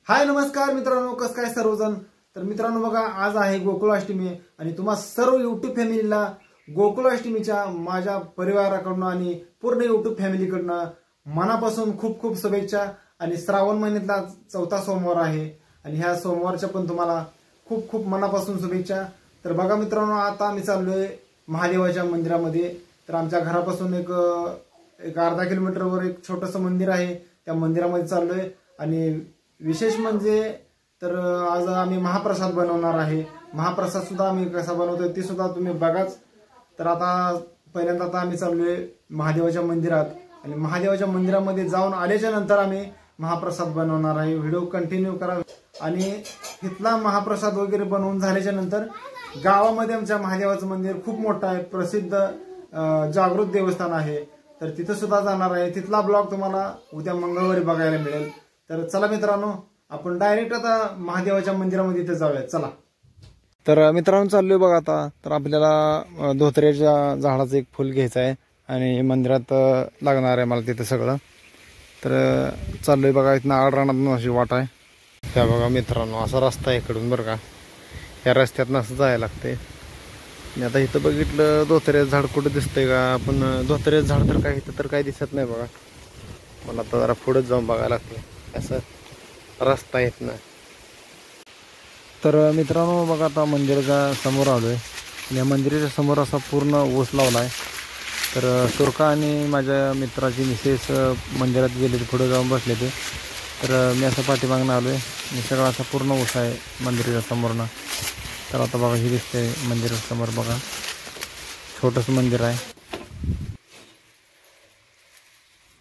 हाय नमस्कार मित्रांनो, कसं काय सर्वजण. तर मित्रांनो बघा, आज आहे गोकुळाष्टमी आणि तुम्हा सर्व युट्यूब फॅमिलीला गोकुळाष्टमीच्या माझ्या परिवाराकडून आणि पूर्ण युट्यूब फॅमिलीकडनं मनापासून खूप खूप शुभेच्छा. आणि श्रावण महिन्यातला 4था सोमवार आहे आणि ह्या सोमवारच्या पण तुम्हाला खूप खूप मनापासून शुभेच्छा. तर बघा मित्रांनो, आता आम्ही चाललोय महादेवाच्या मंदिरामध्ये. तर आमच्या घरापासून एक अर्धा किलोमीटरवर एक छोटंसं मंदिर आहे, त्या मंदिरामध्ये चाललोय. आणि विशेष म्हणजे तर आज आम्ही महाप्रसाद बनवणार आहे. महाप्रसाद सुद्धा आम्ही कसा बनवतोय ते सुद्धा तुम्ही बघाच. तर आता पहिल्यांदा आता आम्ही चाललोय महादेवाच्या मंदिरात आणि महादेवाच्या मंदिरामध्ये जाऊन आल्याच्या नंतर आम्ही महाप्रसाद बनवणार आहे. व्हिडिओ कंटिन्यू करा. आणि इथला महाप्रसाद वगैरे बनवून झाल्याच्या नंतर गावामध्ये आमच्या महादेवाचं मंदिर खूप मोठं आहे, प्रसिद्ध जागृत देवस्थान आहे. तर तिथं सुद्धा जाणार आहे. तिथला ब्लॉग तुम्हाला उद्या मंगळवारी बघायला मिळेल. तर चला मित्रांनो, आपण डायरेक्ट आता महादेवाच्या मंदिरामध्ये इथे जाऊया. चला. तर मित्रांनो चाललोय बघा आता. तर आपल्याला धोत्र्याच्या झाडाचं एक फुल घ्यायचं आहे आणि मंदिरात लागणार आहे मला तिथे सगळं. तर चाललोय बघा. इथनं आडरानातून अशी वाट आहे. त्या बघा मित्रांनो, असा रस्ता आहे इकडून बरं का. या रस्त्यातनं असं जायला लागतंय. आणि आता इथं बघितलं धोत्र्याचं झाड कुठं दिसतंय का, पण धोत्र्याचं झाड तर काय इथं तर काही दिसत नाही बघा. मला आता जरा पुढेच जाऊन बघायला लागतंय. असं रस्ता येत ना. तर मित्रांनो बघा, आता मंदिराच्या समोर आलोय. या मंदिराच्या समोर असा पूर्ण ऊस लावला आहे. तर सुरका आणि माझ्या मित्राची मिसेस मंदिरात गेले, ते पुढे जाऊन बसले ते. तर मी असं पाठीमागणं आलोय आणि सगळा असा पूर्ण ऊस आहे मंदिराच्या समोरनं. तर आता बघा, हे दिसतंय मंदिरासमोर बघा, छोटंसं मंदिर आहे.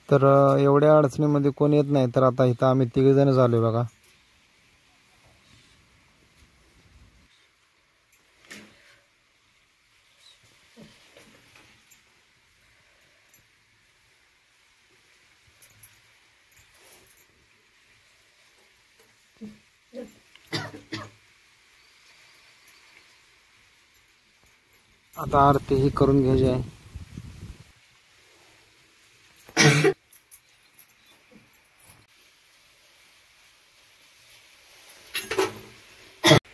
तर एवढ्या अडचणीमध्ये कोण येत नाही. तर आता इथं आम्ही 3 जण झालोय बघा. आता आरती ही करून घ्यायची आहे.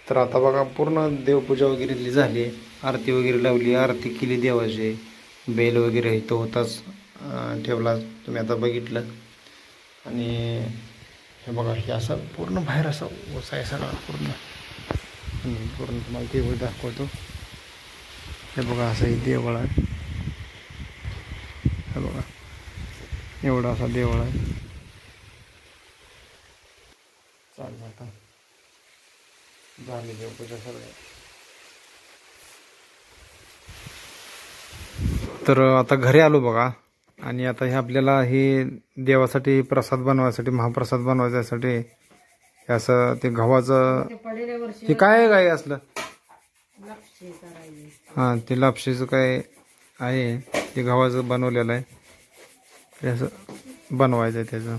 तर आता बघा, पूर्ण देवपूजा वगैरे झाली, आरती वगैरे लावली, आरती केली देवाची. बेल वगैरे इथं होताच ठेवला, तुम्ही आता बघितलं. आणि हे बघा, हे असं पूर्ण बाहेर असं ओसा आहे सगळा पूर्ण. पूर्ण तुम्हाला देवळ दाखवतो. हे बघा, असं हे देवळ आहे. हे बघा, एवढा असा देवळ आहे. चालेल, आता झाली देवपूजा सगळ्या. तर आता घरी आलो बघा. आणि आता हे आपल्याला हे देवासाठी प्रसाद बनवायसाठी, महाप्रसाद बनवायच्यासाठी हे असं ते गव्हाचं हे काय आहे, काय असलं हां, ते लापशीचं काय आहे, ते गव्हाचं बनवलेलं आहे. ते असं बनवायचं आहे, त्याचं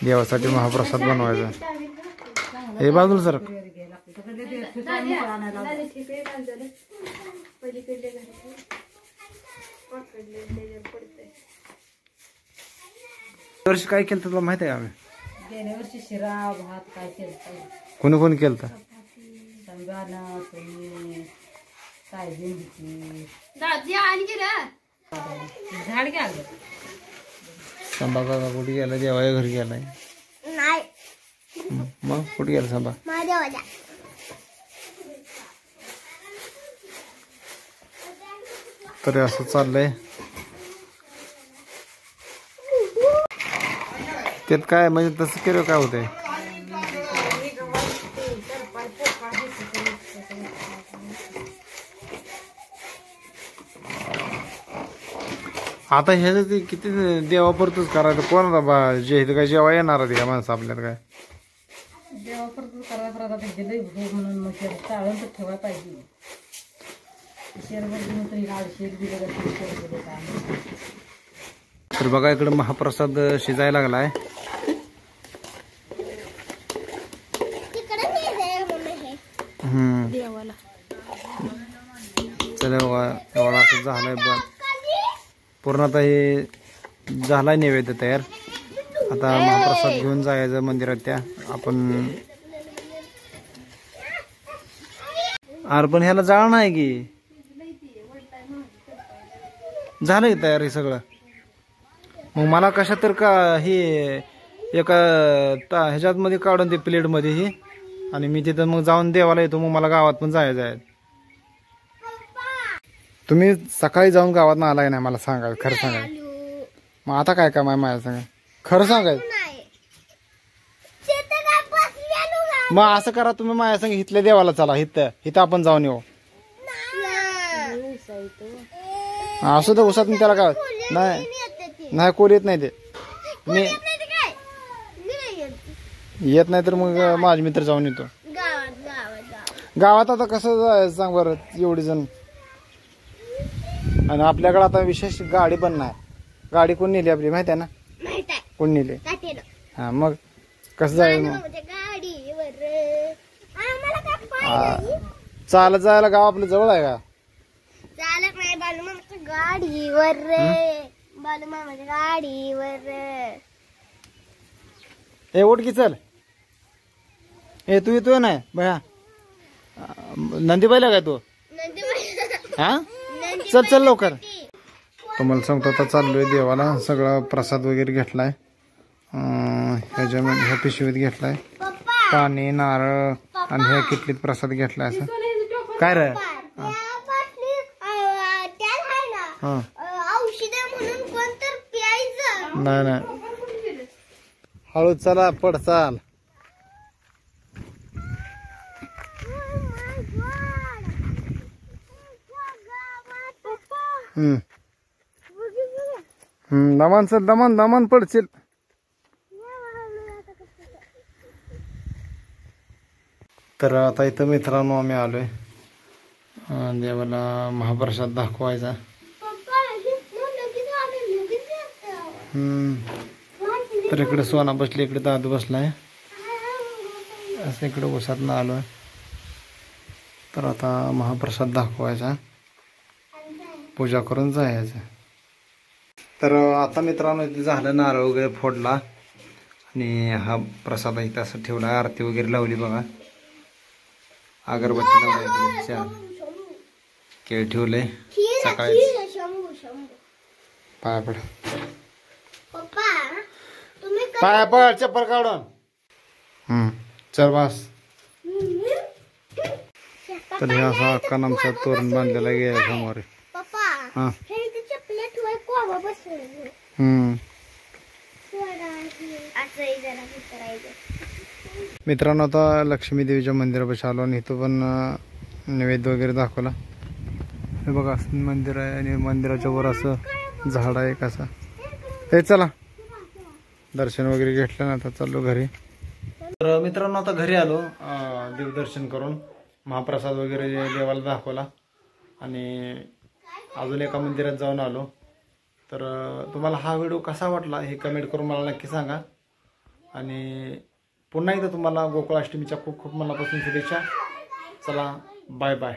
देवासाठी महाप्रसाद बनवायचा. हे बाजूला सर वर्षी काय केलं तुला माहिती आहे का? आम्ही गेल्या वर्षी शिरा भात काय केलं, कोणी कोणी केलं तर झाड घ्या. सांबा काका कुठे गेला? देवाच्या घरी गेलाय. मग कुठे गेला सांबा? तर असं चाललंय. त्यात काय म्हणजे तसं केलं काय होतंय? आता ह्याचं ते किती देवापुरतच करायचं. कोण बा जे इथं काय जेव्हा येणार आहे का माणसं आपल्याला? काय देवापुरतच करायचं. आता ते गेलंय म्हणून मग चाळून तर ठेवायला पाहिजे. तर बघा, इकडे महाप्रसाद शिजायला लागलाय. चला एवढा असं झालंय. पूर्ण आता हे झालाय नैवेद्य तयार. आता महाप्रसाद घेऊन जायचं मंदिरात त्या आपण. अरे पण ह्याला जाळ नाही की झालंय तयारी सगळं. मग मला कशा तर का हे एका ह्याच्यात मध्ये काढून ते प्लेट मध्ये हे आणि मी तिथं मग जाऊन देवाला येतो. मग मला गावात पण जायचं आहे. तुम्ही सकाळी जाऊन गावात ना आलाय नाही मला सांगाय खरं सांगाय. मग आता काय काम आहे माझ्या सांगा खरं सांगाय. मग असं करा तुम्ही माझ्या संग इथल्या देवाला चला. इथं आपण जाऊन येऊ. असं तर उसात त्याला काय नाही नाही कोण येत नाही ते. मी येत नाही तर मग माझे मित्र जाऊन येतो गावात. आता कसं जायचं सांग बरं एवढी जण. आणि आपल्याकडे आता विशेष गाडी पण नाही. गाडी कोण नेली आपली माहिती आहे ना. कोण नेली हा मग कसं जायचं मग. चालत जायला गाव आपलं जवळ आहे का. चालत नाही बालूमामाच्या गाडीवर रे. बालूमामाच्या गाडीवर. ए उठ की चल. ए तू येतोय नाही भया नंदीबाईला काय तू हा चल चल लवकर. तुम्हाला सांगतो आता चाललोय देवाला. सगळा प्रसाद वगैरे घेतलाय. ह्याच्यामध्ये ह्या पिशवीत घेतलाय पाणी नारळ आणि ह्या किटलीत प्रसाद घेतलाय. असं काय रे नाही नाही हळू चला पड चाल. दमान चल दमान दमान पडशील. तर आता इथं मित्रांनो आम्ही आलोय देवाला महाप्रसाद दाखवायचा. तर इकडे सोना बसली इकडे दादू बसलाय. असं इकडे उसात आलोय. तर आता महाप्रसाद दाखवायचा पूजा करून जायचं. तर आता मित्रांनो इथे झालं नारळ वगैरे फोडला आणि हा प्रसाद इथं असं ठेवला. आरती वगैरे लावली बघा. अगरबत्ती लावली केळ ठेवले. सकाळी पाया पड पाया पड चप्पल काढून चल बस. तर हे असं अक्का आमचा तोरण बांधलेला गेला समोर. हा मित्रांनो आता लक्ष्मी देवीच्या मंदिरापाशी आलो आणि इथं पण नैवेद्य वगैरे दाखवला. हे बघा मंदिर आहे आणि मंदिराच्या वर असं झाड आहे कसं. हे चला दर्शन वगैरे घेतलं ना आता चाललो घरी. तर मित्रांनो आता घरी आलो देवदर्शन करून महाप्रसाद वगैरे देवाला दाखवला आणि अजून एका मंदिरात जाऊन आलो. तर तुम्हाला हा व्हिडिओ कसा वाटला हे कमेंट करून मला नक्की सांगा. आणि पुन्हा एकदा तुम्हाला गोकुळाष्टमीच्या खूप खूप मनापासून शुभेच्छा. चला बाय बाय.